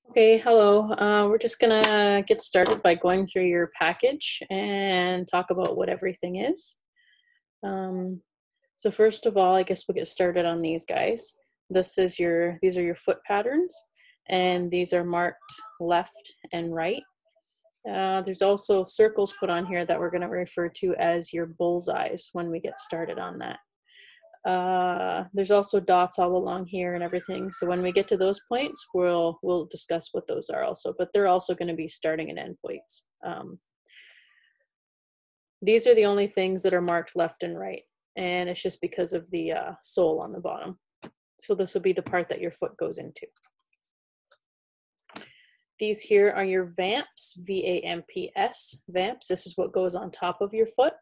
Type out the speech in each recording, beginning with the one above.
Okay, hello. We're just gonna get started by going through your package and talk about what everything is. Um, so first of all, I guess we'll get started on these guys. These are your foot patterns, and these are marked left and right. There's also circles put on here that we're gonna refer to as your bullseyes when we get started on that. There's also dots all along here and everything. So when we get to those points, we'll discuss what those are also, but they're also going to be starting and end points. These are the only things that are marked left and right, and it's just because of the sole on the bottom. So this will be the part that your foot goes into. These here are your vamps, V-A-M-P-S, vamps. This is what goes on top of your foot.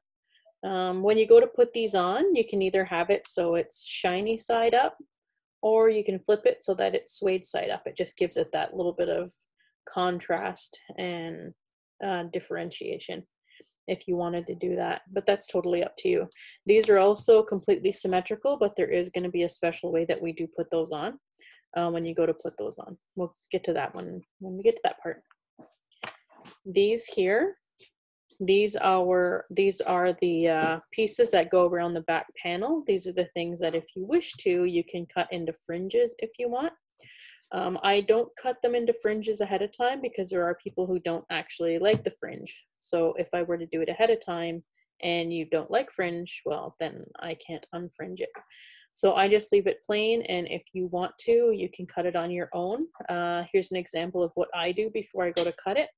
When you go to put these on, you can either have it so it's shiny side up, or you can flip it so that it's suede side up. It just gives it that little bit of contrast and differentiation if you wanted to do that, but that's totally up to you. These are also completely symmetrical, but there is going to be a special way that we do put those on when you go to put those on. We'll get to that one when we get to that part. These here, these are the pieces that go around the back panel. These are the things that if you wish to, you can cut into fringes if you want. I don't cut them into fringes ahead of time because there are people who don't actually like the fringe. So if I were to do it ahead of time and you don't like fringe, well, then I can't unfringe it. So I just leave it plain, and if you want to, you can cut it on your own. Here's an example of what I do before I go to cut it.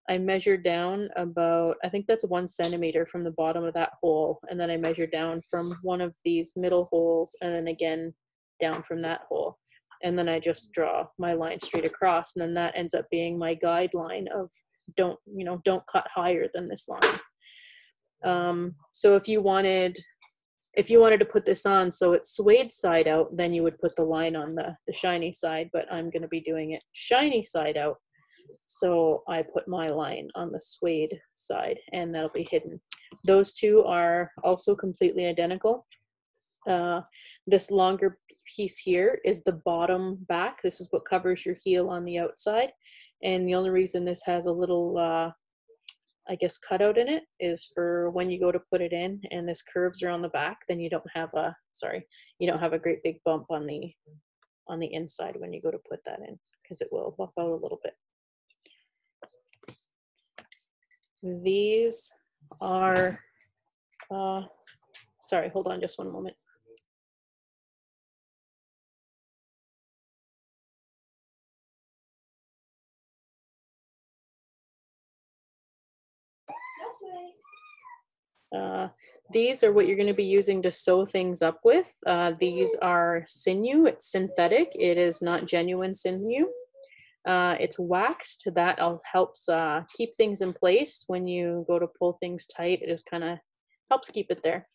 I measure down about, I think that's 1 centimeter from the bottom of that hole, and then I measure down from one of these middle holes, and then again down from that hole. And then I just draw my line straight across, and then that ends up being my guideline of don't cut higher than this line. So if you wanted to put this on so it's suede side out, then you would put the line on the shiny side, but I'm going to be doing it shiny side out. So I put my line on the suede side, and that'll be hidden. Those two are also completely identical. This longer piece here is the bottom back. This is what covers your heel on the outside. And the only reason this has a little, I guess, cutout in it is for when you go to put it in and this curves around the back, then you don't have a great big bump on the inside when you go to put that in, because it will buff out a little bit. These are, sorry, hold on just one moment. These are what you're going to be using to sew things up with. These are sinew. It's synthetic. It is not genuine sinew. It's waxed. That helps keep things in place when you go to pull things tight. It just kind of helps keep it there.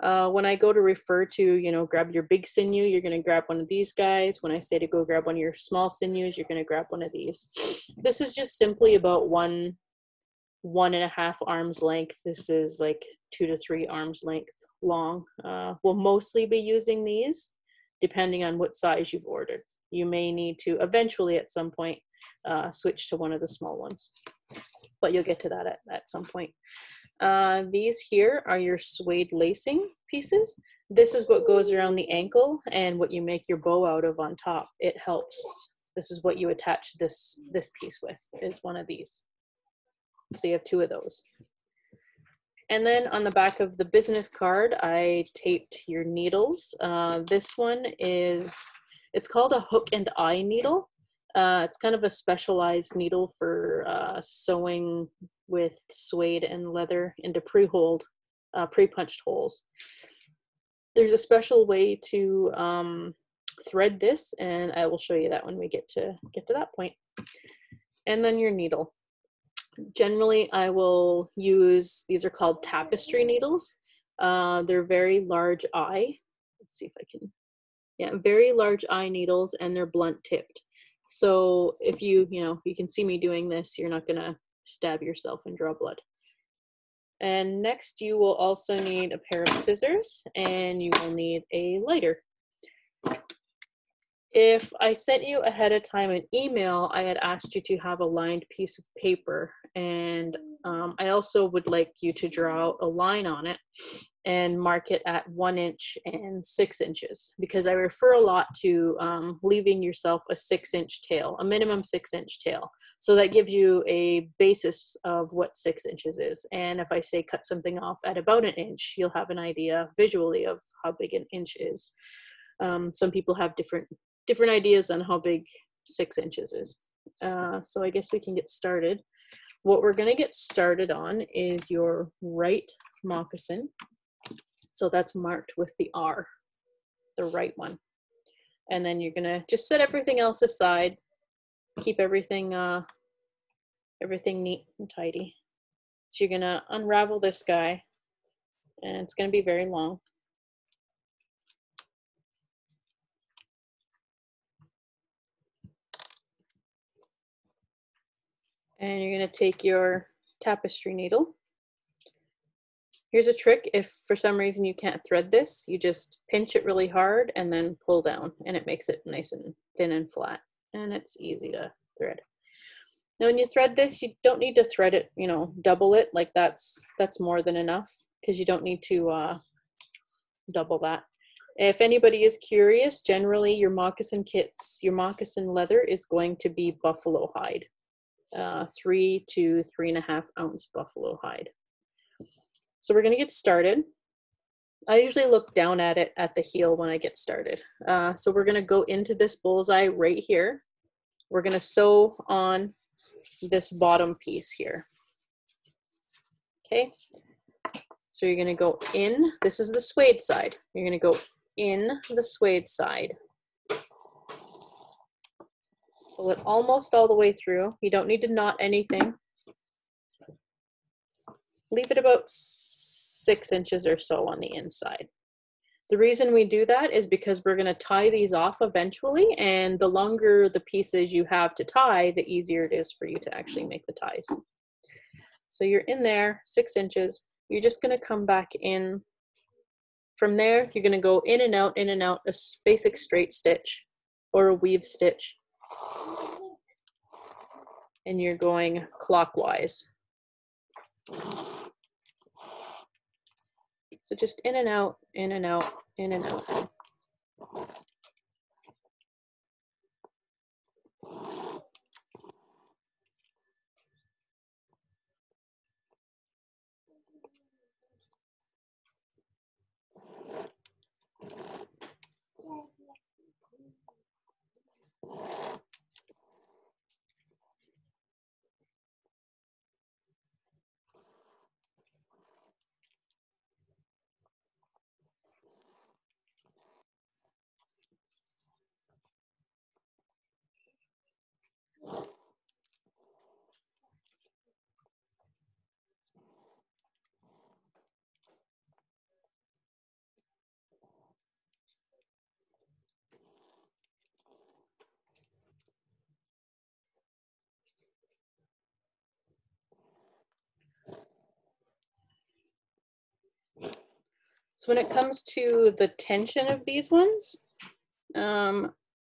When I go to refer to, grab your big sinew, you're going to grab one of these guys. When I say to go grab one of your small sinews, you're going to grab one of these. This is just simply about 1.5 arms length. This is like 2 to 3 arms length long. We'll mostly be using these depending on what size you've ordered. You may need to eventually at some point switch to one of the small ones, but you'll get to that at some point. These here are your suede lacing pieces. This is what goes around the ankle and what you make your bow out of on top. It helps. This is what you attach this piece with, is one of these. So you have 2 of those. And then on the back of the business card, I taped your needles. This one it's called a hook and eye needle. It's kind of a specialized needle for sewing with suede and leather into pre-punched holes. There's a special way to thread this, and I will show you that when we get to that point. And then your needle. Generally, I will use, these are called tapestry needles. They're very large eye. Let's see if I can, yeah, very large eye needles, and they're blunt tipped. So if you can see me doing this, you're not gonna stab yourself and draw blood. And next you will also need a pair of scissors, and you will need a lighter. if I sent you ahead of time an email, I had asked you to have a lined piece of paper, and I also would like you to draw out a line on it and mark it at 1 inch and 6 inches, because I refer a lot to leaving yourself a 6-inch tail, a minimum 6-inch tail. So that gives you a basis of what 6 inches is. And if I say cut something off at about 1 inch, you'll have an idea visually of how big 1 inch is. Some people have different ideas on how big 6 inches is. So I guess we can get started. What we're gonna get started on is your right moccasin. So that's marked with the R, the right one. And then you're gonna just set everything else aside, keep everything neat and tidy. So you're gonna unravel this guy, and it's gonna be very long. And you're gonna take your tapestry needle. Here's a trick: if for some reason you can't thread this, you just pinch it really hard and then pull down, and it makes it nice and thin and flat, and it's easy to thread. Now when you thread this, you don't need to thread it, you know, double it, like that's more than enough, because you don't need to double that. If anybody is curious, generally your moccasin kits, your moccasin leather is going to be buffalo hide, 3 to 3.5 ounce buffalo hide. So we're going to get started. I usually look down at it at the heel when I get started. So we're going to go into this bullseye right here. We're going to sew on this bottom piece here. Okay. So you're going to go in. This is the suede side. You're going to go in the suede side. Pull it almost all the way through. You don't need to knot anything. Leave it about 6 inches or so on the inside. The reason we do that is because we're going to tie these off eventually, and the longer the pieces you have to tie, the easier it is for you to actually make the ties. So you're in there, 6 inches. You're just going to come back in. From there, you're going to go in and out, a basic straight stitch or a weave stitch. And you're going clockwise. So just in and out, in and out, in and out. So when it comes to the tension of these ones,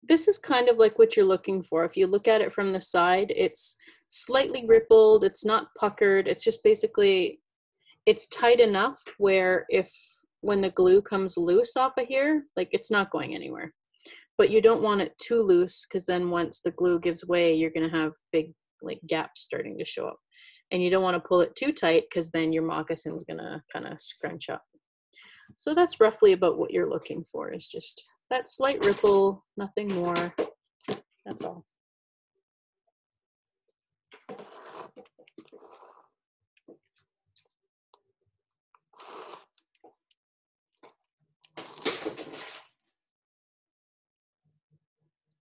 this is kind of like what you're looking for. If you look at it from the side, it's slightly rippled, it's not puckered, it's just basically, it's tight enough where when the glue comes loose off of here, like it's not going anywhere. But you don't want it too loose, because then once the glue gives way, you're gonna have big like gaps starting to show up. And you don't want to pull it too tight, because then your moccasin's gonna kind of scrunch up. So that's roughly about what you're looking for, is just that slight ripple, nothing more. That's all.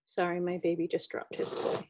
Sorry, my baby just dropped his toy.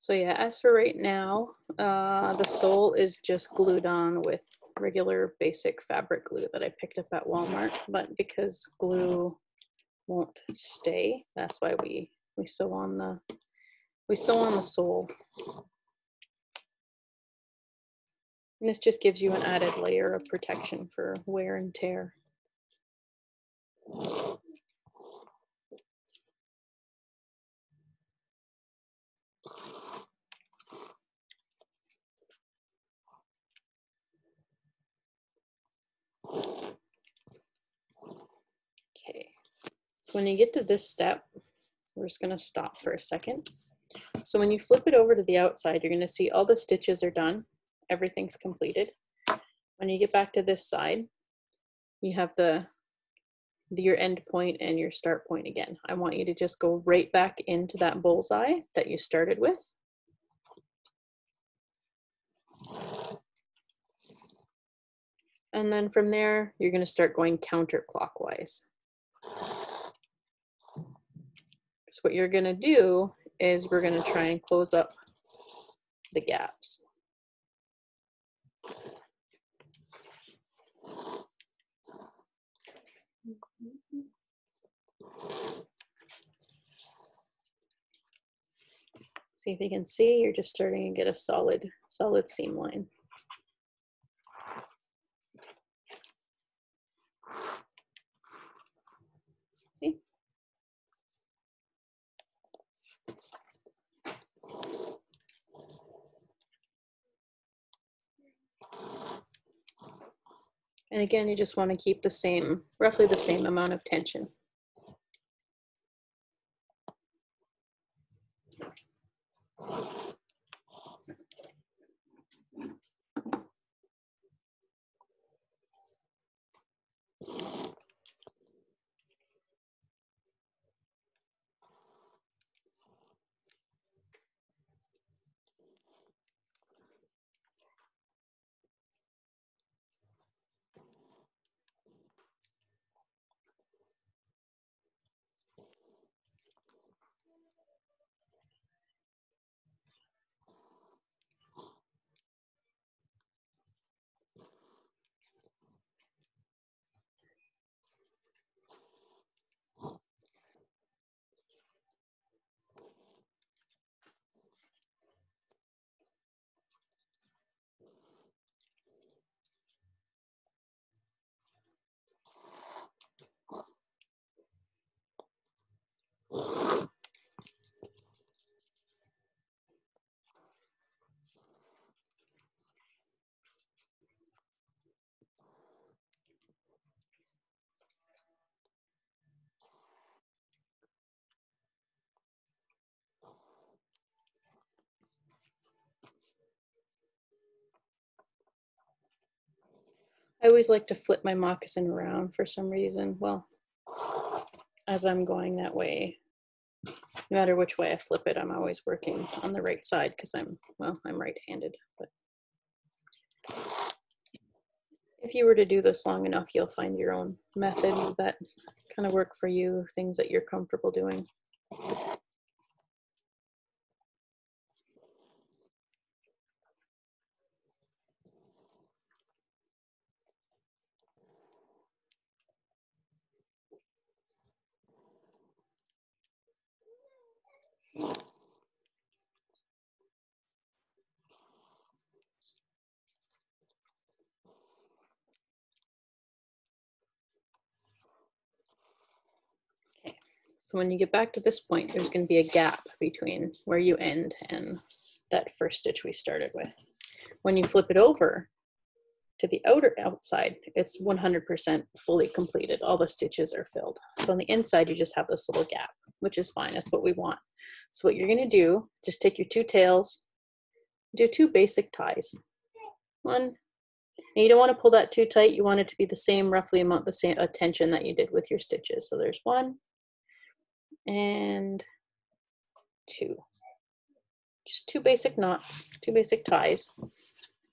So yeah, as for right now, the sole is just glued on with regular basic fabric glue that I picked up at Walmart, but because glue won't stay, that's why we sew on the sole. And this just gives you an added layer of protection for wear and tear. Okay, so when you get to this step, we're just going to stop for a second. So when you flip it over to the outside, you're going to see all the stitches are done. Everything's completed. When you get back to this side, you have your end point and your start point again. I want you to just go right back into that bullseye that you started with. And then from there, you're going to start going counterclockwise. So what you're going to do is we're going to try and close up the gaps. See if you can see, you're just starting to get a solid seam line. See? And again, you just want to keep the same, roughly the same amount of tension. I always like to flip my moccasin around for some reason. Well, as I'm going that way, no matter which way I flip it, I'm always working on the right side because I'm right-handed. But if you were to do this long enough, you'll find your own methods that kind of work for you, things that you're comfortable doing. Okay, so when you get back to this point, there's going to be a gap between where you end and that first stitch we started with. When you flip it over to the outside, it's 100% fully completed. All the stitches are filled. So on the inside, you just have this little gap, which is fine. That's what we want. So what you're going to do, just take your two tails, do two basic ties. One, and you don't want to pull that too tight. You want it to be the same, roughly amount, the same tension that you did with your stitches. So there's one and two. Just two basic knots, two basic ties.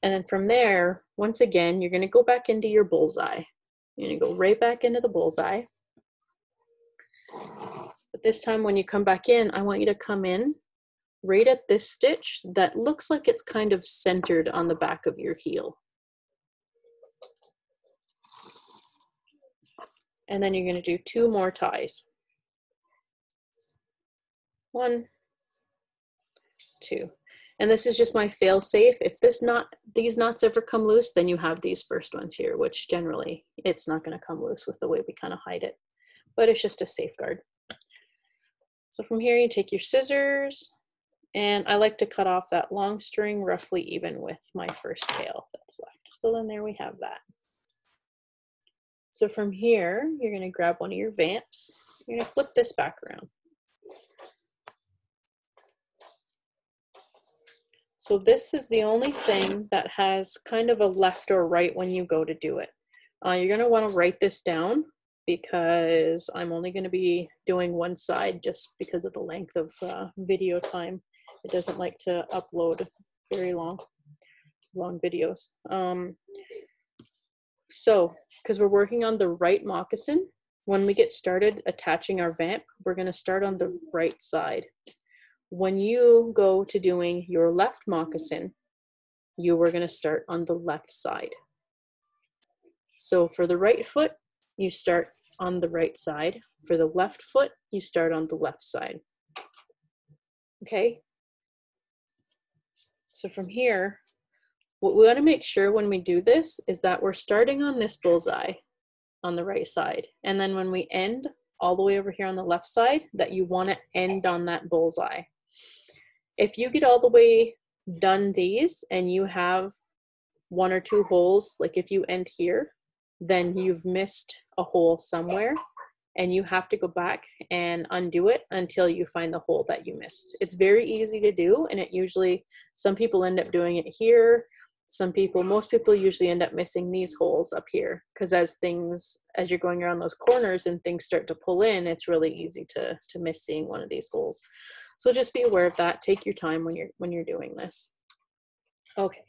And then from there, once again, you're going to go back into your bullseye. You're going to go right back into the bullseye. But this time when you come back in, I want you to come in right at this stitch that looks like it's kind of centered on the back of your heel. And then you're going to do 2 more ties. 1, 2. And this is just my fail safe. If these knots ever come loose, then you have these first ones here, which generally it's not going to come loose with the way we kind of hide it, but it's just a safeguard. So from here you take your scissors, and I like to cut off that long string roughly even with my first tail that's left. So then there we have that. So from here, you're going to grab one of your vamps. You're going to flip this back around. So this is the only thing that has kind of a left or right when you go to do it. You're going to want to write this down because I'm only going to be doing one side just because of the length of video time. It doesn't like to upload very long videos. So, because we're working on the right moccasin, when we get started attaching our vamp, we're going to start on the right side. When you go to doing your left moccasin, you are going to start on the left side. So for the right foot, you start on the right side. For the left foot, you start on the left side. Okay? So from here, what we want to make sure when we do this is that we're starting on this bullseye on the right side. And then when we end all the way over here on the left side, that you want to end on that bullseye. If you get all the way done these and you have 1 or 2 holes, like if you end here, then you've missed a hole somewhere and you have to go back and undo it until you find the hole that you missed. It's very easy to do, and it usually, some people end up doing it here. Most people usually end up missing these holes up here because as you're going around those corners and things start to pull in, it's really easy to miss seeing one of these holes. So just be aware of that. Take your time when you're doing this. Okay,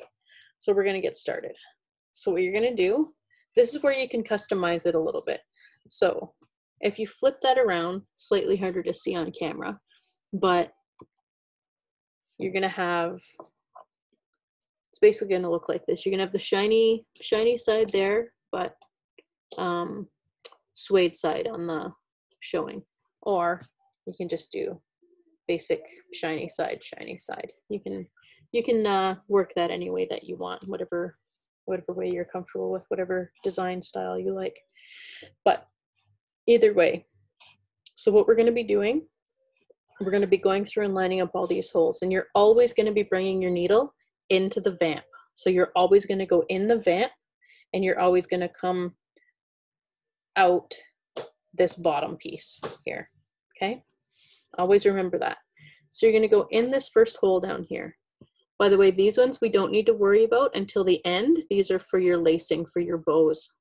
so we're gonna get started. So what you're gonna do, this is where you can customize it a little bit. So if you flip that around, slightly harder to see on camera, but you're gonna have, it's basically gonna look like this. You're gonna have the shiny side there, but suede side on the showing, or you can just do basic shiny side. You can work that any way that you want, whatever way you're comfortable with, whatever design style you like. But either way, so what we're going to be doing, we're going to be going through and lining up all these holes, and you're always going to be bringing your needle into the vamp. So you're always going to go in the vamp, and you're always going to come out this bottom piece here. Okay, always remember that. So you're going to go in this first hole down here. By the way, these ones we don't need to worry about until the end. These are for your lacing, for your bows.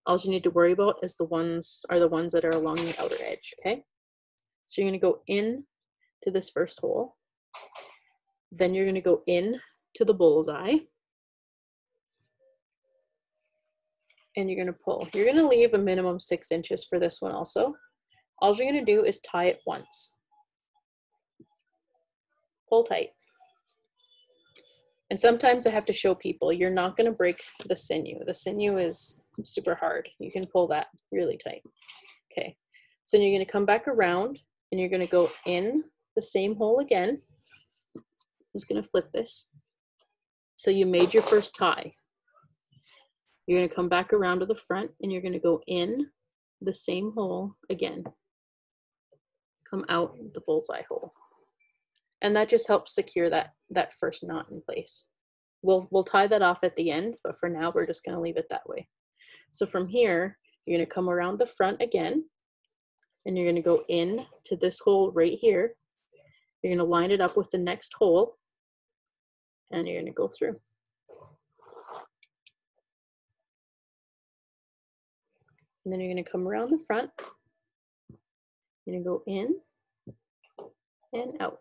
All you need to worry about is the ones that are along the outer edge, okay? So you're going to go in to this first hole. Then you're going to go in to the bullseye. And you're going to pull. You're going to leave a minimum 6 inches for this one also. All you're going to do is tie it once. Pull tight. And sometimes I have to show people, you're not going to break the sinew. The sinew is super hard. You can pull that really tight. Okay, so then you're going to come back around and you're going to go in the same hole again. I'm just going to flip this. So you made your first tie. You're going to come back around to the front and you're going to go in the same hole again. Come out the bullseye hole. And that just helps secure that first knot in place. We'll tie that off at the end, but for now we're just going to leave it that way. So from here, you're going to come around the front again, and you're going to go in to this hole right here. You're going to line it up with the next hole, and you're going to go through. And then you're going to come around the front. You're going to go in and out.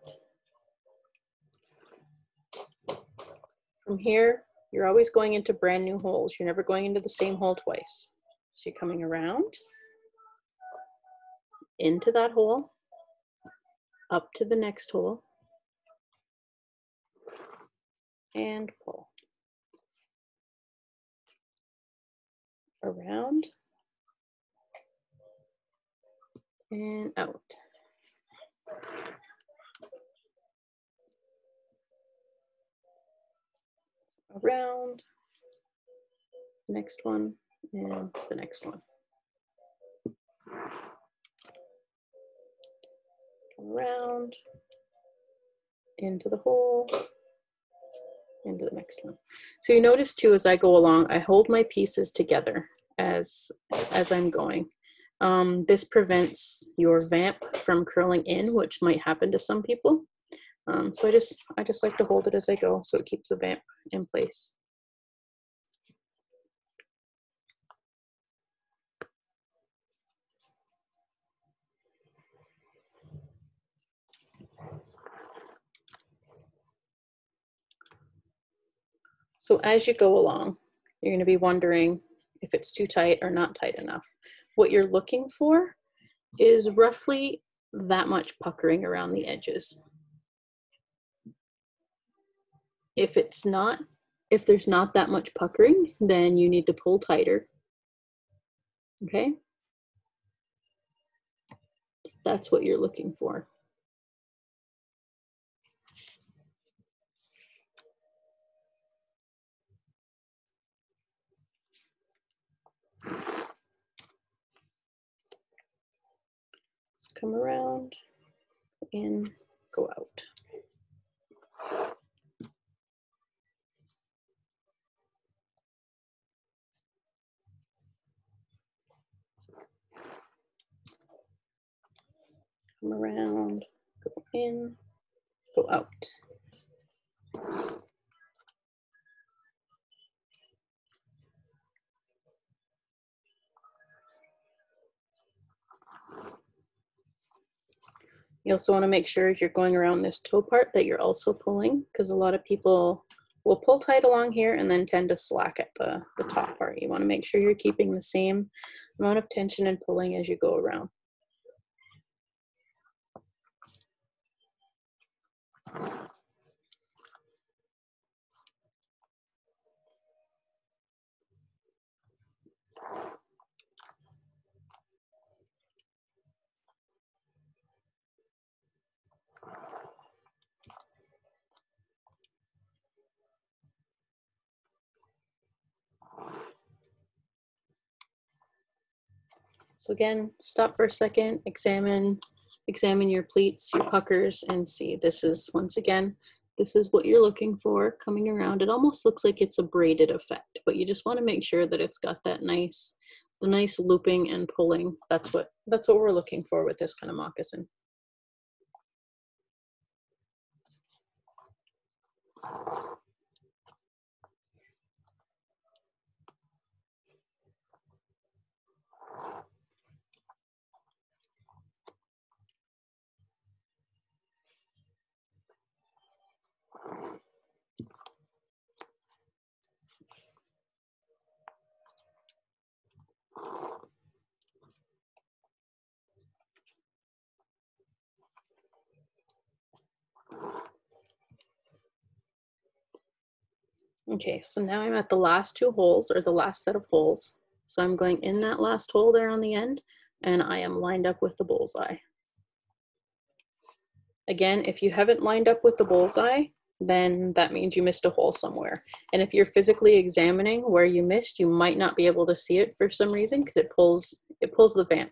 From here, you're always going into brand new holes. You're never going into the same hole twice. So you're coming around, into that hole, up to the next hole, and pull. Around and out. Around, next one, and the next one. Around, into the hole, into the next one. So you notice too, as I go along, I hold my pieces together as I'm going. This prevents your vamp from curling in, which might happen to some people. So I just like to hold it as I go, so it keeps the vamp in place. So as you go along, you're going to be wondering if it's too tight or not tight enough. What you're looking for is roughly that much puckering around the edges. If there's not that much puckering, then you need to pull tighter. Okay? So that's what you're looking for. So come around, in, go out. Come around, go in, go out. You also want to make sure as you're going around this toe part that you're also pulling, because a lot of people will pull tight along here and then tend to slack at the top part. You want to make sure you're keeping the same amount of tension and pulling as you go around. So again, stop for a second, examine your pleats, your puckers, and see. This is, once again, this is what you're looking for coming around. It almost looks like it's a braided effect, but you just want to make sure that it's got that nice looping and pulling. That's what we're looking for with this kind of moccasin. Okay, so now I'm at the last two holes, or the last set of holes. So I'm going in that last hole there on the end, and I am lined up with the bullseye. Again, if you haven't lined up with the bullseye, then that means you missed a hole somewhere. And if you're physically examining where you missed, you might not be able to see it for some reason, because it pulls the vamp.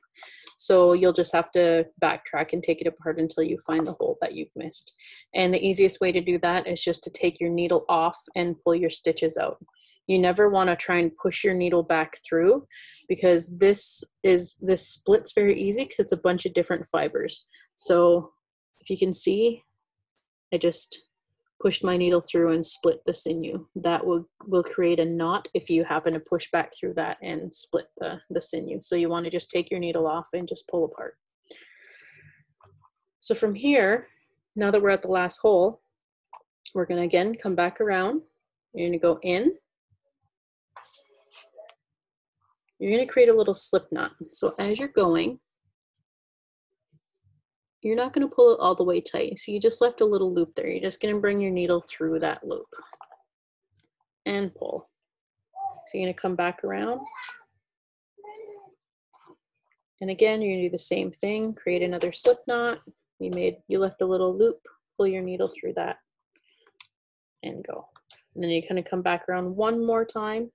So you'll just have to backtrack and take it apart until you find the hole that you've missed. And the easiest way to do that is just to take your needle off and pull your stitches out. You never want to try and push your needle back through, because this splits very easy because it's a bunch of different fibers. So if you can see, I just pushed my needle through and split the sinew. That will create a knot if you happen to push back through that and split the sinew. So you want to just take your needle off and just pull apart. So from here, now that we're at the last hole, we're going to again come back around. You're going to go in. You're going to create a little slip knot. So as you're going, you're not going to pull it all the way tight. So you just left a little loop there. You're just going to bring your needle through that loop. and pull. So you're gonna come back around. And again, you're gonna do the same thing, create another slip knot. You left a little loop, pull your needle through that and go. And then you kind of come back around one more time.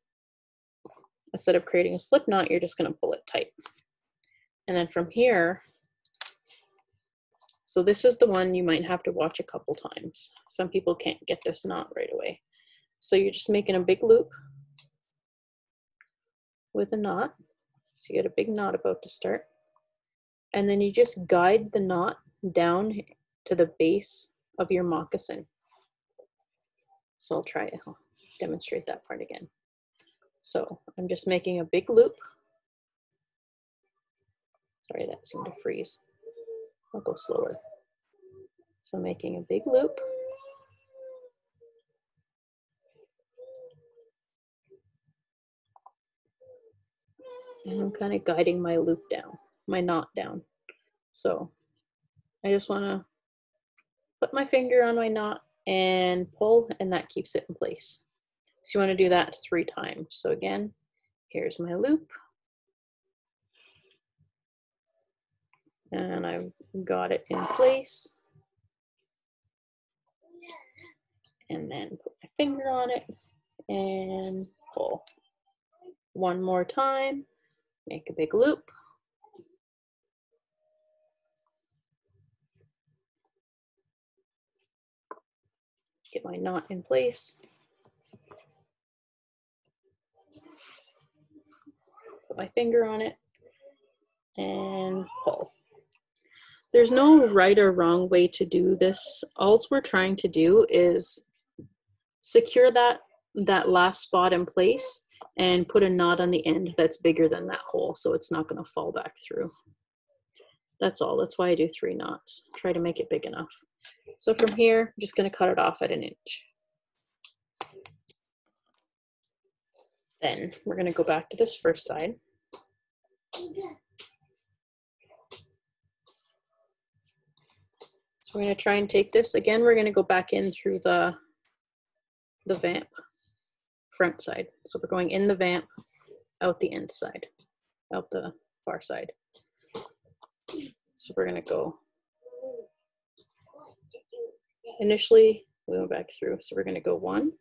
Instead of creating a slip knot, you're just gonna pull it tight. And then from here, so this is the one you might have to watch a couple times. Some people can't get this knot right away. So you're just making a big loop with a knot. So you got a big knot about to start. And then you just guide the knot down to the base of your moccasin. So I'll demonstrate that part again. So I'm just making a big loop. Sorry, that seemed to freeze. I'll go slower. So making a big loop. And I'm kind of guiding my loop down, my knot down. So I just want to put my finger on my knot and pull, and that keeps it in place. So you want to do that 3 times. So again, here's my loop. And I've got it in place. And then put my finger on it and pull. One more time, make a big loop. Get my knot in place. Put my finger on it and pull. There's no right or wrong way to do this. All we're trying to do is secure that last spot in place and put a knot on the end that's bigger than that hole, so it's not going to fall back through. That's all. That's why I do 3 knots. Try to make it big enough. So from here, I'm just going to cut it off at 1 inch. Then we're going to go back to this first side. So we're going to try and take this. Again, we're going to go back in through the vamp front side. So we're going in the vamp, out the end side, out the far side. So we're going to go, initially we went back through. So we're going to go 1,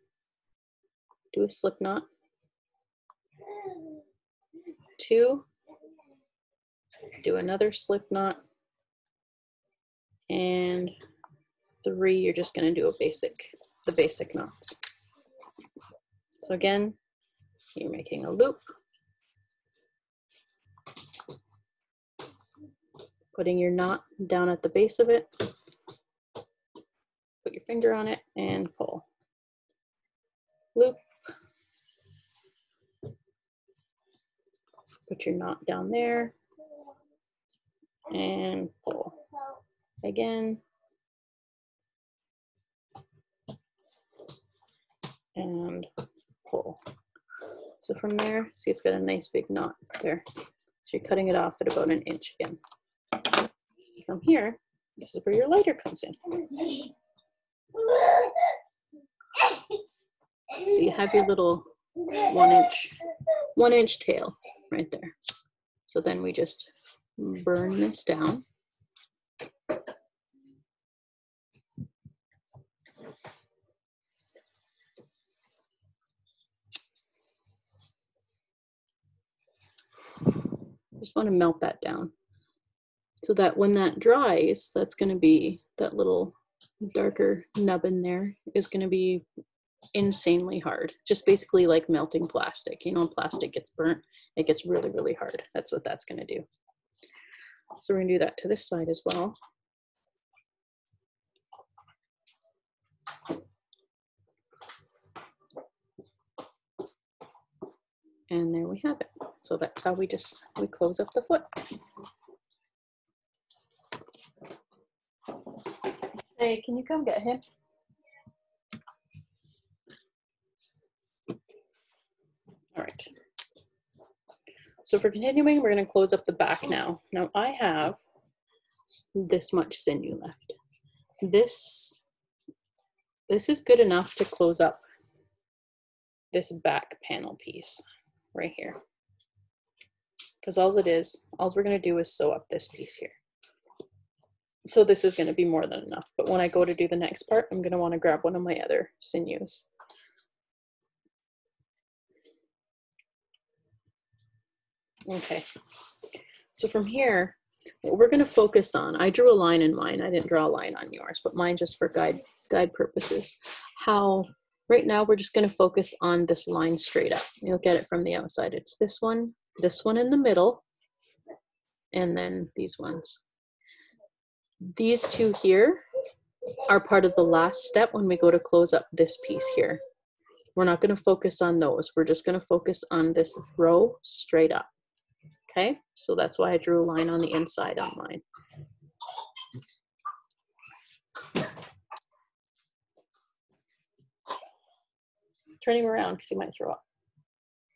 do a slip knot, 2, do another slip knot, and 3, you're just going to do the basic knots. So again, you're making a loop, putting your knot down at the base of it, put your finger on it and pull. Loop, put your knot down there and pull. Again, and pull. So from there, see it's got a nice big knot there. So you're cutting it off at about 1 inch again. So from here, this is where your lighter comes in. So you have your little 1 inch tail right there. So then we just burn this down. Just want to melt that down so that when that dries, that's going to be, that little darker nub in there is going to be insanely hard. Just basically like melting plastic. You know, when plastic gets burnt, it gets really, really hard. That's what that's going to do. So we're going to do that to this side as well. And there we have it. So that's how we close up the foot. Hey, can you come get him? All right. So for continuing, we're going to close up the back now. Now I have this much sinew left. This is good enough to close up this back panel piece right here. Because all we're going to do is sew up this piece here. So this is going to be more than enough. But when I go to do the next part, I'm going to want to grab one of my other sinews. Okay. So from here, what we're going to focus on, I drew a line in mine. I didn't draw a line on yours, but mine just for guide purposes. How right now we're just going to focus on this line straight up. You look at it from the outside. It's this one in the middle, and then these ones. These two here are part of the last step when we go to close up this piece here. We're not going to focus on those. We're just going to focus on this row straight up. Okay, so that's why I drew a line on the inside on mine. Turn him around because he might throw up.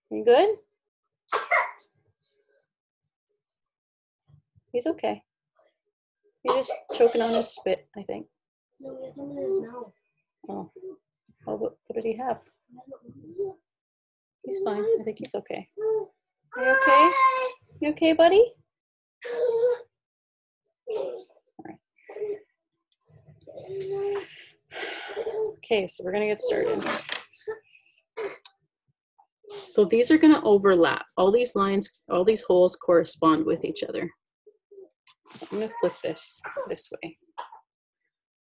You good? He's okay. He's just choking on his spit, I think. No, he has some in his mouth. Oh, what did he have? He's fine. I think he's okay. Are you okay? You okay, buddy? All right. Okay, so we're gonna get started. So these are gonna overlap. All these lines, all these holes correspond with each other. So I'm gonna flip this way.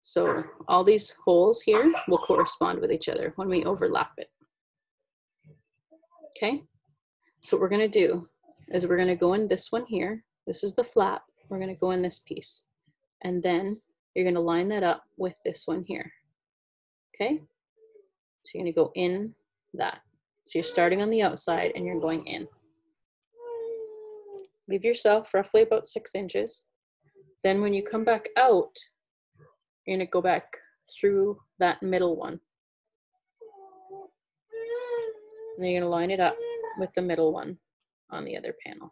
So all these holes here will correspond with each other when we overlap it. Okay, so what we're gonna do is we're gonna go in this one here. This is the flap. We're gonna go in this piece. And then you're gonna line that up with this one here. Okay, so you're gonna go in that. So you're starting on the outside and you're going in. Leave yourself roughly about 6 inches. Then when you come back out, you're gonna go back through that middle one. And you're gonna line it up with the middle one on the other panel.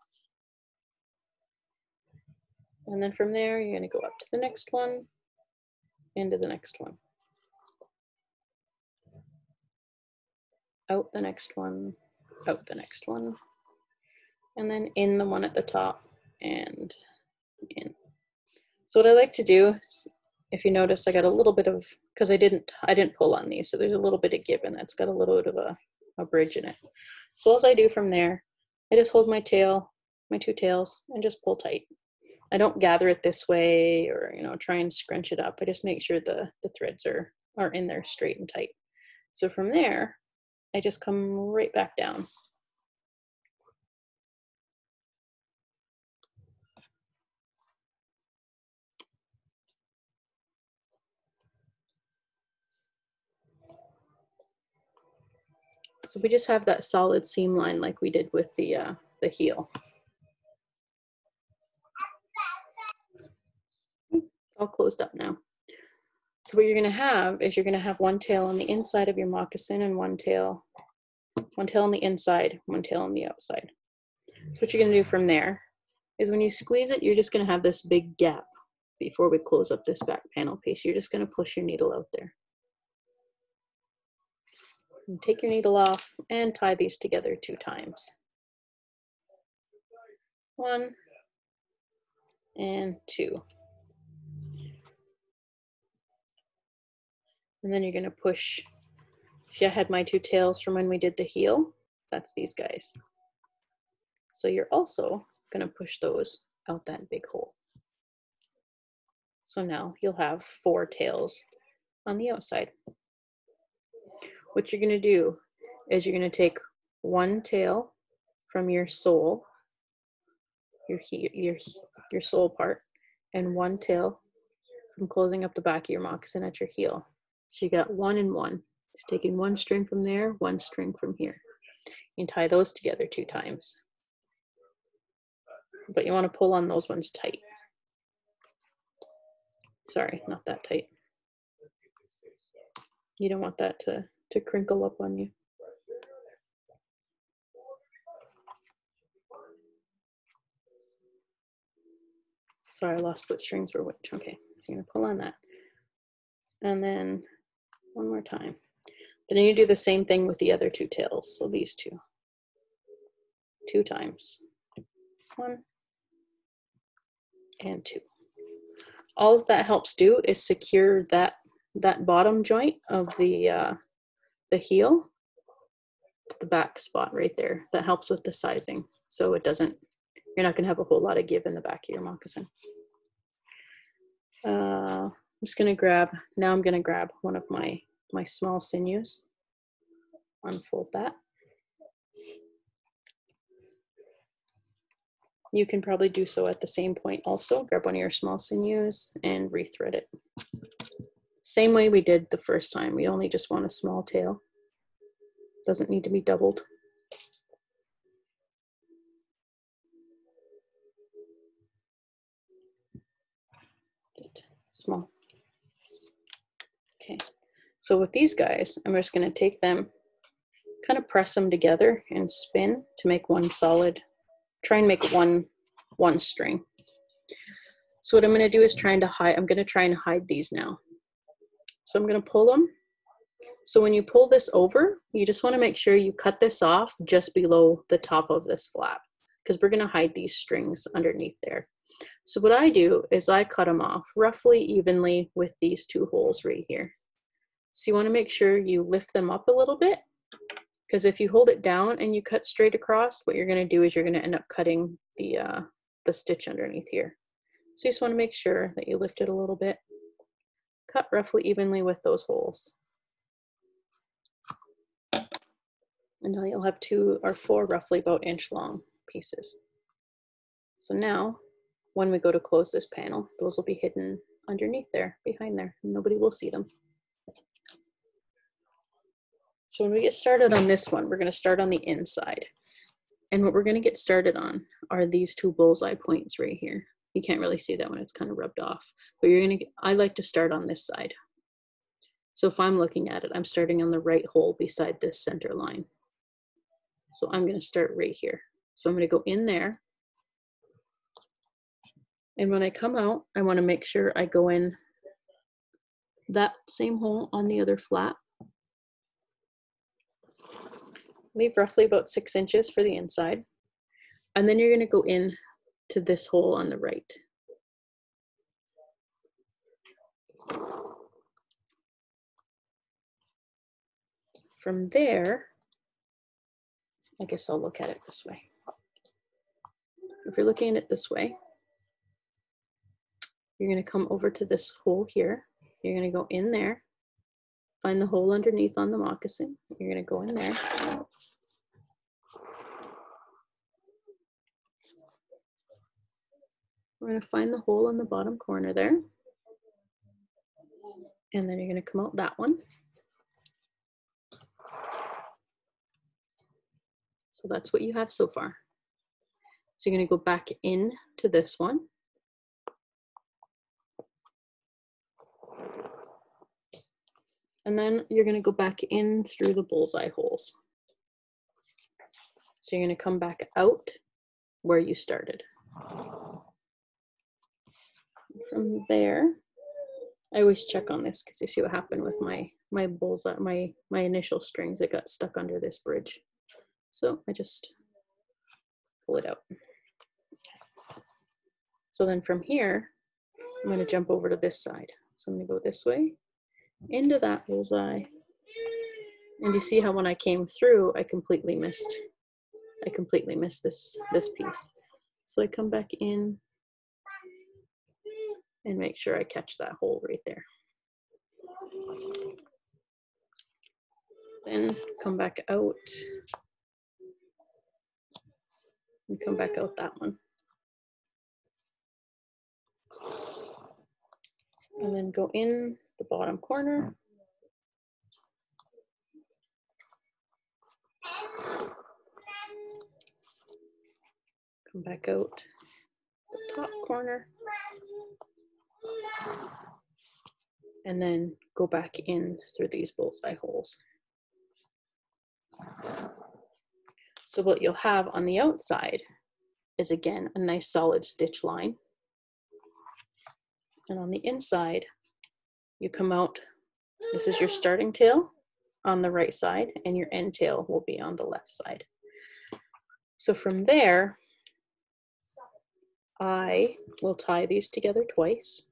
And then from there, you're gonna go up to the next one, into the next one. Out the next one, out the next one. And then in the one at the top and in. So what I like to do is, if you notice, I got a little bit of, because I didn't pull on these, so there's a little bit of give, and that's got a little bit of a bridge in it. So as I do from there, I just hold my tail, my two tails, and just pull tight. I don't gather it this way or try and scrunch it up. I just make sure the threads are in there straight and tight. So from there, I just come right back down. So we just have that solid seam line like we did with the heel. It's all closed up now. So what you're going to have is you're going to have one tail on the inside of your moccasin and one tail on the inside, one tail on the outside. So what you're going to do from there is when you squeeze it, you're just going to have this big gap before we close up this back panel piece. You're just going to push your needle out there. And take your needle off and tie these together 2 times. 1 and 2. And then you're going to push. See, I had my 2 tails from when we did the heel. That's these guys. So you're also going to push those out that big hole. So now you'll have 4 tails on the outside. What you're going to do is you're going to take one tail from your sole, your sole part, and one tail from closing up the back of your moccasin at your heel. So you got 1 and 1. Just taking 1 string from there, 1 string from here. You can tie those together 2 times. But you want to pull on those ones tight. Sorry, not that tight. You don't want that to crinkle up on you. Sorry, I lost what strings were which. Okay, so you're gonna pull on that. And then one more time. Then you do the same thing with the other two tails. So these two times. 1 and 2. All that helps do is secure that bottom joint of the heel to the back spot right there. That helps with the sizing, so it doesn't. You're not going to have a whole lot of give in the back of your moccasin. I'm just going to grab. Now I'm going to grab one of my small sinews. Unfold that. You can probably do so at the same point also. Grab one of your small sinews and rethread it. Same way we did the first time. We only just want a small tail. Doesn't need to be doubled. Just small. Okay. So with these guys, I'm just going to take them, kind of press them together and spin to make one solid. Try and make one string. So what I'm going to do is I'm going to try and hide these now. So I'm going to pull them. So when you pull this over, you just want to make sure you cut this off just below the top of this flap, because we're going to hide these strings underneath there. So what I do is I cut them off roughly evenly with these two holes right here. So you want to make sure you lift them up a little bit, because if you hold it down and you cut straight across, what you're going to do is you're going to end up cutting the stitch underneath here. So you just want to make sure that you lift it a little bit. Cut roughly evenly with those holes. And now you'll have 2 or 4 roughly about inch long pieces. So now, when we go to close this panel, those will be hidden underneath there, behind there. Nobody will see them. So when we get started on this one, we're going to start on the inside. And what we're going to get started on are these 2 bullseye points right here. You can't really see that when it's kind of rubbed off, but I like to start on this side. So if I'm looking at it, I'm starting on the right hole beside this center line. So I'm going to start right here. So I'm going to go in there. And when I come out, I want to make sure I go in that same hole on the other flap. Leave roughly about 6 inches for the inside. And then you're going to go in to this hole on the right. From there, I guess I'll look at it this way. If you're looking at it this way, you're going to come over to this hole here. You're going to go in there, find the hole underneath on the moccasin. You're going to go in there. We're going to find the hole in the bottom corner there. And then you're going to come out that one. So that's what you have so far. So you're going to go back in to this one. And then you're going to go back in through the bullseye holes. So you're going to come back out where you started. From there, I always check on this because you see what happened with my bullseye, my initial strings. It got stuck under this bridge. So I just pull it out. So then from here, I'm going to jump over to this side. So I'm going to go this way, into that bullseye. And you see how when I came through, I completely missed this piece. So I come back in and make sure I catch that hole right there. Then come back out and come back out that one. And then go in the bottom corner. Come back out the top corner. And then go back in through these bullseye holes. So what you'll have on the outside is, again, a nice solid stitch line. And on the inside, you come out, this is your starting tail, on the right side and your end tail will be on the left side. So from there, I will tie these together twice.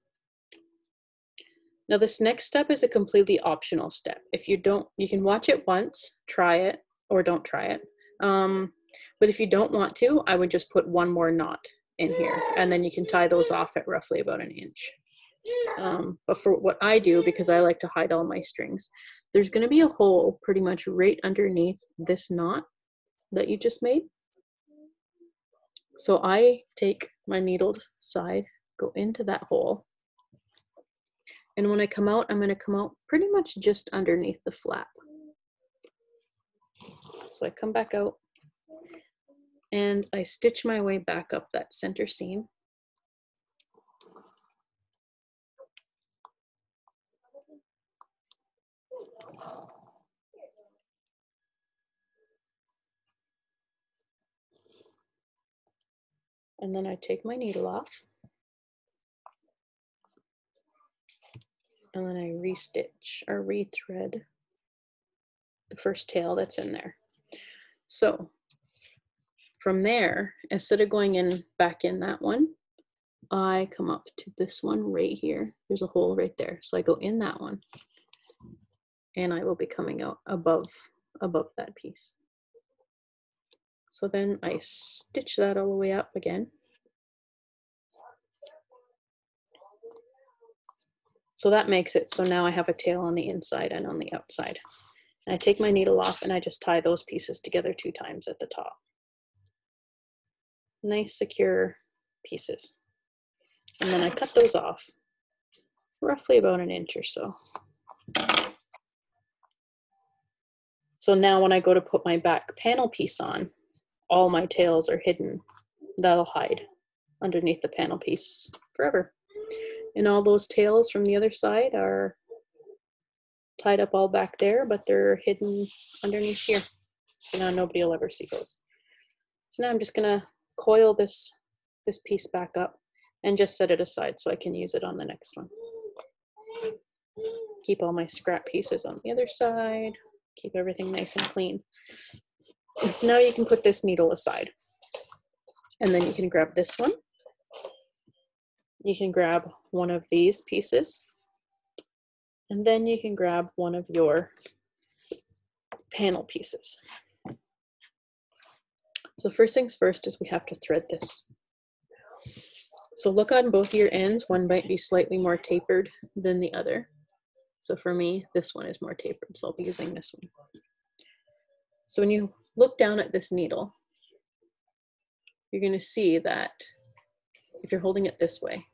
Now this next step is a completely optional step. If you don't, you can watch it once, try it, or don't try it. But if you don't want to, I would just put one more knot in here, and then you can tie those off at roughly about an inch. But for what I do, because I like to hide all my strings, there's going to be a hole pretty much right underneath this knot that you just made. So I take my needled side, go into that hole, and when I come out, I'm going to come out pretty much just underneath the flap. So I come back out and I stitch my way back up that center seam. And then I take my needle off. And then I restitch or rethread the first tail that's in there. So from there, instead of going in back in that one, I come up to this one right here. There's a hole right there. So I go in that one and I will be coming out above that piece. So then I stitch that all the way up again. So that makes it so now I have a tail on the inside and on the outside. And I take my needle off and I just tie those pieces together 2 times at the top. Nice secure pieces. And then I cut those off roughly about an inch or so. So now when I go to put my back panel piece on, all my tails are hidden. That'll hide underneath the panel piece forever. And all those tails from the other side are tied up all back there, but they're hidden underneath here. So now nobody will ever see those. So now I'm just gonna coil this piece back up and just set it aside so I can use it on the next one. Keep all my scrap pieces on the other side, keep everything nice and clean. And so now you can put this needle aside. And then you can grab this one. You can grab one of these pieces. And then you can grab one of your panel pieces. So first things first is we have to thread this. So look on both of your ends. One might be slightly more tapered than the other. So for me, this one is more tapered, so I'll be using this one. So when you look down at this needle, you're going to see that if you're holding it this way,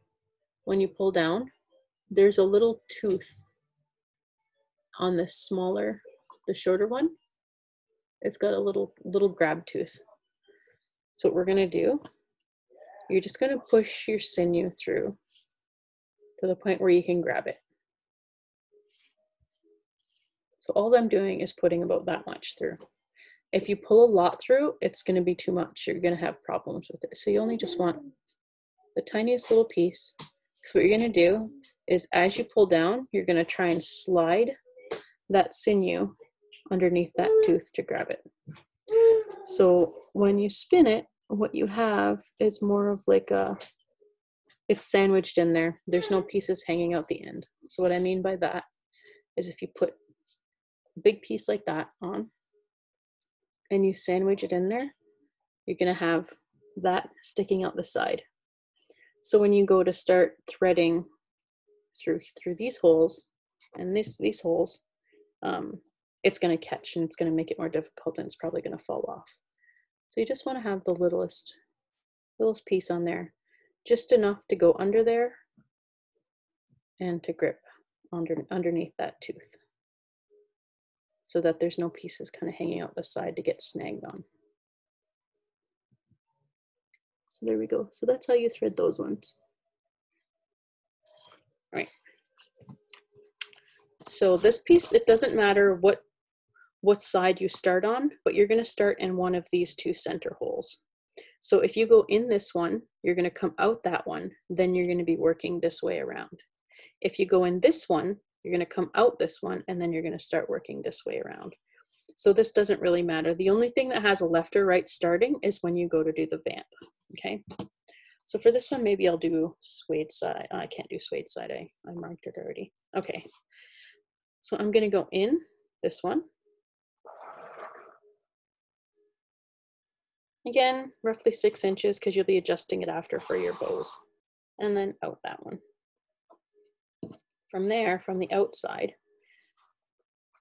when you pull down, there's a little tooth on this smaller, the shorter one. It's got a little grab tooth. So what we're going to do, you're just going to push your sinew through to the point where you can grab it. So all I'm doing is putting about that much through. If you pull a lot through, it's going to be too much. You're going to have problems with it. So you only just want the tiniest little piece. So what you're going to do is as you pull down, you're going to try and slide that sinew underneath that tooth to grab it. So when you spin it, what you have is more of like it's sandwiched in there. There's no pieces hanging out the end. So what I mean by that is if you put a big piece like that on and you sandwich it in there, you're going to have that sticking out the side. So when you go to start threading through these holes and these holes, it's going to catch and it's going to make it more difficult and it's probably going to fall off. So you just want to have the littlest piece on there, just enough to go under there and to grip underneath that tooth so that there's no pieces kind of hanging out the side to get snagged on. So there we go. So that's how you thread those ones. All right. So this piece, it doesn't matter what side you start on, but you're going to start in one of these 2 center holes. So if you go in this one, you're going to come out that one, then you're going to be working this way around. If you go in this one, You're going to come out this one, and then you're going to start working this way around. So this doesn't really matter. The only thing that has a left or right starting is when you go to do the vamp, okay? So for this one, maybe I'll do suede side. I can't do suede side, I marked it already. Okay, so I'm gonna go in this one. Again, roughly 6 inches, because you'll be adjusting it after for your bows. And then out that one. From there, from the outside,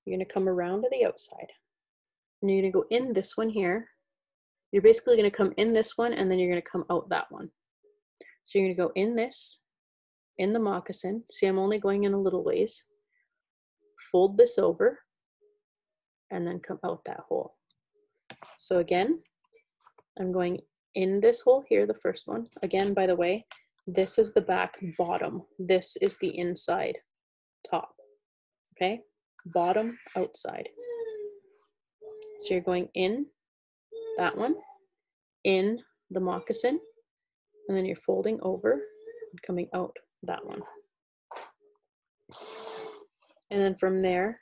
you're gonna come around to the outside. And you're gonna go in this one here. You're basically gonna come in this one, and then you're gonna come out that one. So you're gonna go in this, in the moccasin. See, I'm only going in a little ways. Fold this over, and then come out that hole. So again, I'm going in this hole here, the first one. Again, by the way, this is the back bottom. This is the inside top, okay? Bottom, outside. So you're going in that one, in the moccasin, and then you're folding over and coming out that one. And then from there,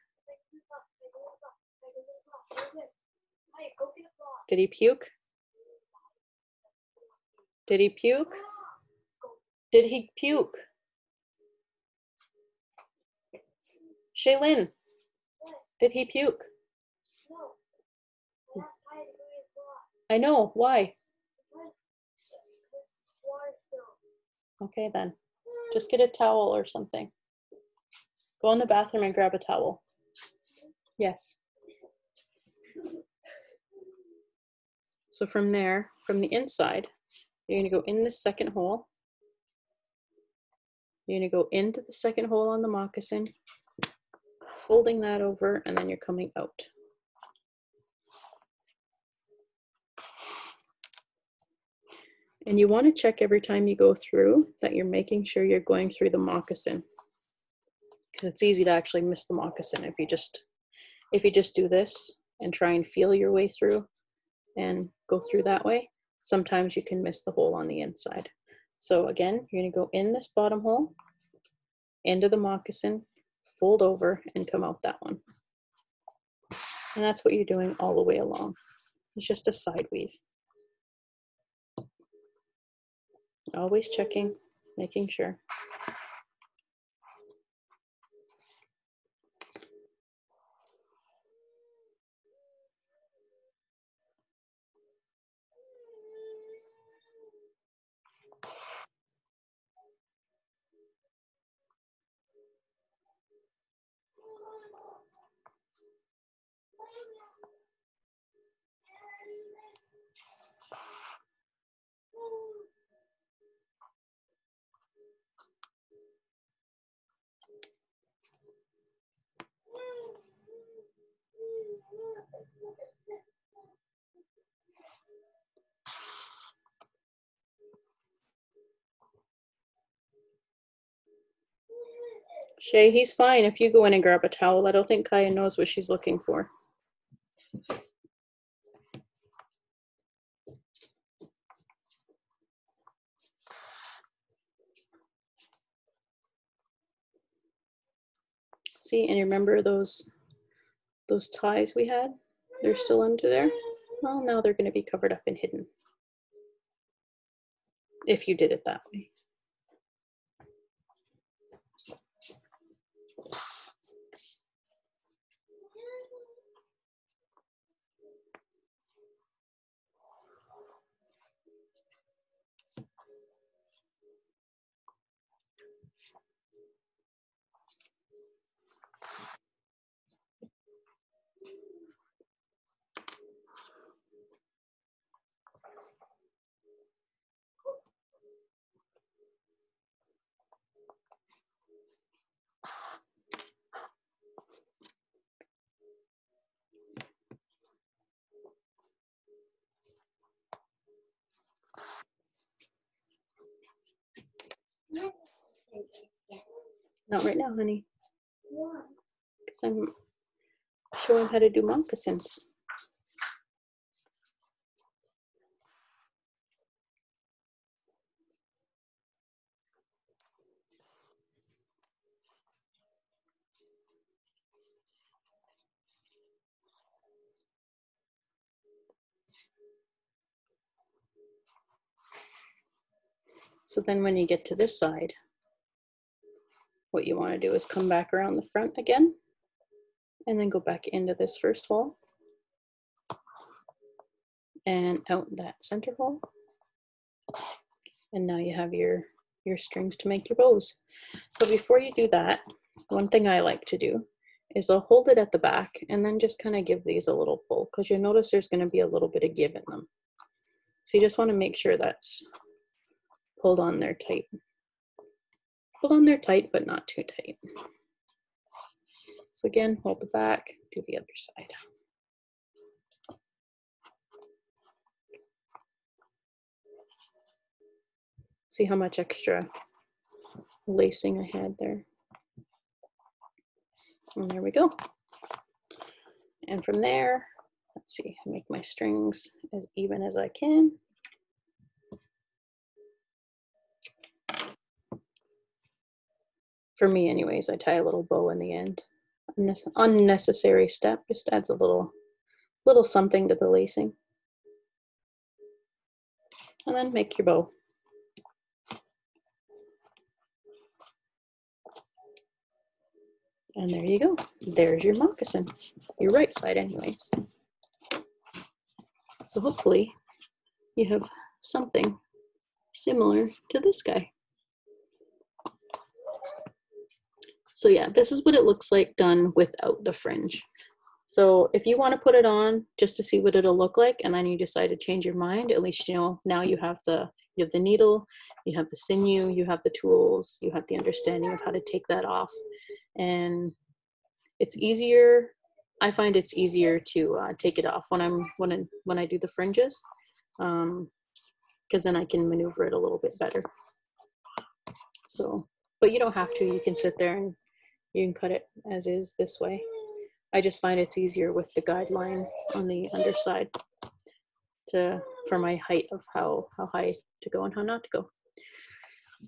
did he puke? Did he puke? Did he puke? Shaylin, did he puke? I know, why? Okay then, just get a towel or something. Go in the bathroom and grab a towel. Yes. So from there, from the inside, you're gonna go in the second hole. You're gonna go into the second hole on the moccasin, folding that over, and then you're coming out. And you want to check every time you go through that you're making sure you're going through the moccasin, because it's easy to actually miss the moccasin if you just do this and try and feel your way through and go through that way. Sometimes you can miss the hole on the inside. So again, you're going to go in this bottom hole, into the moccasin, fold over, and come out that one. And that's what you're doing all the way along. It's just a side weave. Always checking, making sure. Shay, he's fine if you go in and grab a towel. I don't think Kaya knows what she's looking for. See, and you remember those ties we had? They're still under there. Well, now they're going to be covered up and hidden, if you did it that way. Not right now, honey. Because I'm showing how to do moccasins. So then when you get to this side, what you want to do is come back around the front again and then go back into this first hole and out that center hole. And now you have your strings to make your bows. But before you do that, one thing I like to do is I'll hold it at the back and then just kind of give these a little pull, because you'll notice there's going to be a little bit of give in them. So you just want to make sure that's pulled on there tight. Pulled on there tight, but not too tight. So again, hold the back, do the other side. See how much extra lacing I had there. And there we go. And from there, let's see, make my strings as even as I can. For me anyways, I tie a little bow in the end. Unnecessary step, just adds a little something to the lacing. And then make your bow. And there you go. There's your moccasin. Your right side anyways. So hopefully you have something similar to this guy. So yeah, this is what it looks like done without the fringe. So if you want to put it on just to see what it'll look like, and then you decide to change your mind, at least you know now you have the needle, you have the sinew, you have the tools, you have the understanding of how to take that off. And it's easier, I find it's easier to take it off when I do the fringes, because then I can maneuver it a little bit better. So, but you don't have to, you can sit there and you can cut it as is this way. I just find it's easier with the guideline on the underside for my height of how high to go and how not to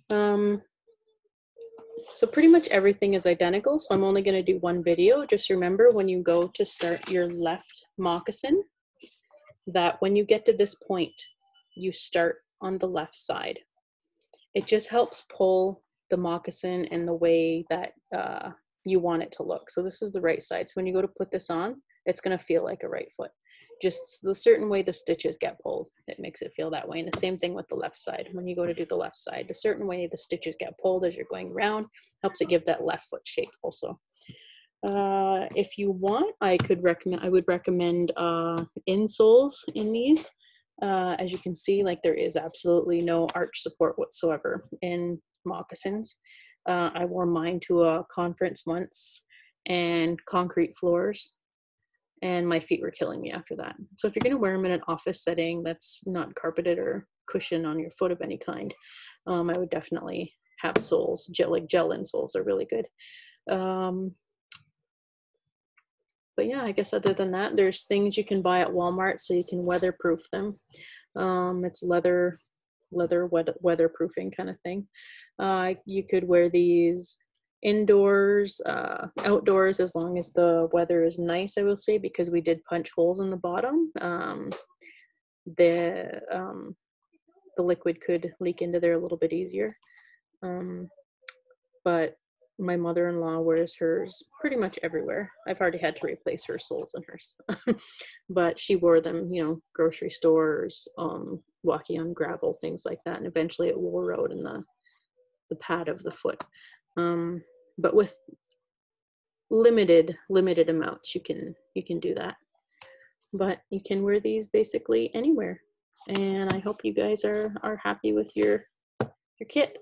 go. So pretty much everything is identical. So I'm only going to do one video. Just remember when you go to start your left moccasin, that when you get to this point, you start on the left side. It just helps pull the moccasin in the way that you want it to look. So this is the right side. So when you go to put this on, it's going to feel like a right foot. Just the certain way the stitches get pulled, it makes it feel that way. And the same thing with the left side. When you go to do the left side, the certain way the stitches get pulled as you're going around helps it give that left foot shape also. If you want, I would recommend insoles in these. As you can see, like there is absolutely no arch support whatsoever in moccasins. I wore mine to a conference once and concrete floors, and my feet were killing me after that. So if you're going to wear them in an office setting that's not carpeted or cushion on your foot of any kind, I would definitely have soles. Like gel insoles are really good. But yeah, I guess other than that, there's things you can buy at Walmart so you can weatherproof them. It's leather weatherproofing kind of thing. You could wear these indoors, outdoors, as long as the weather is nice, I will say, because we did punch holes in the bottom. The liquid could leak into there a little bit easier. But my mother-in-law wears hers pretty much everywhere. I've already had to replace her soles in hers. But she wore them, you know, grocery stores, walking on gravel, things like that, and eventually at Wool Road in the pad of the foot. But with limited amounts, you can do that. But you can wear these basically anywhere. And I hope you guys are happy with your kit.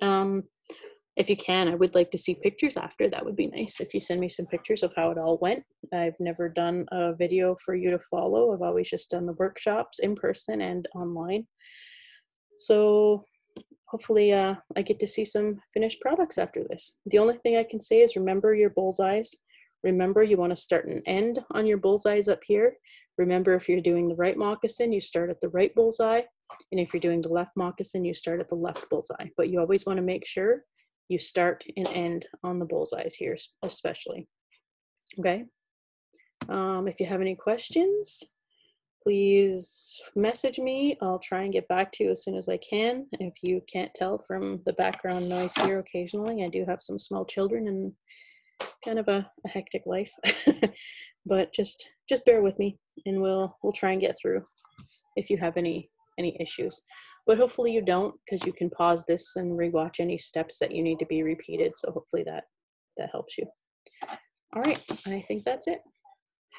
If you can, I would like to see pictures after. That would be nice if you send me some pictures of how it all went. I've never done a video for you to follow. I've always just done the workshops in person and online. So hopefully I get to see some finished products after this. The only thing I can say is remember your bullseyes. Remember you want to start and end on your bullseyes up here. Remember if you're doing the right moccasin, you start at the right bullseye. And if you're doing the left moccasin, you start at the left bullseye. But you always want to make sure you start and end on the bullseyes here, especially. Okay. If you have any questions, please message me. I'll try and get back to you as soon as I can. If you can't tell from the background noise here occasionally, I do have some small children and kind of a hectic life. But just bear with me, and we'll try and get through if you have any issues. But hopefully you don't, because you can pause this and rewatch any steps that you need to be repeated. So hopefully that helps you. All right, I think that's it.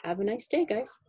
Have a nice day, guys.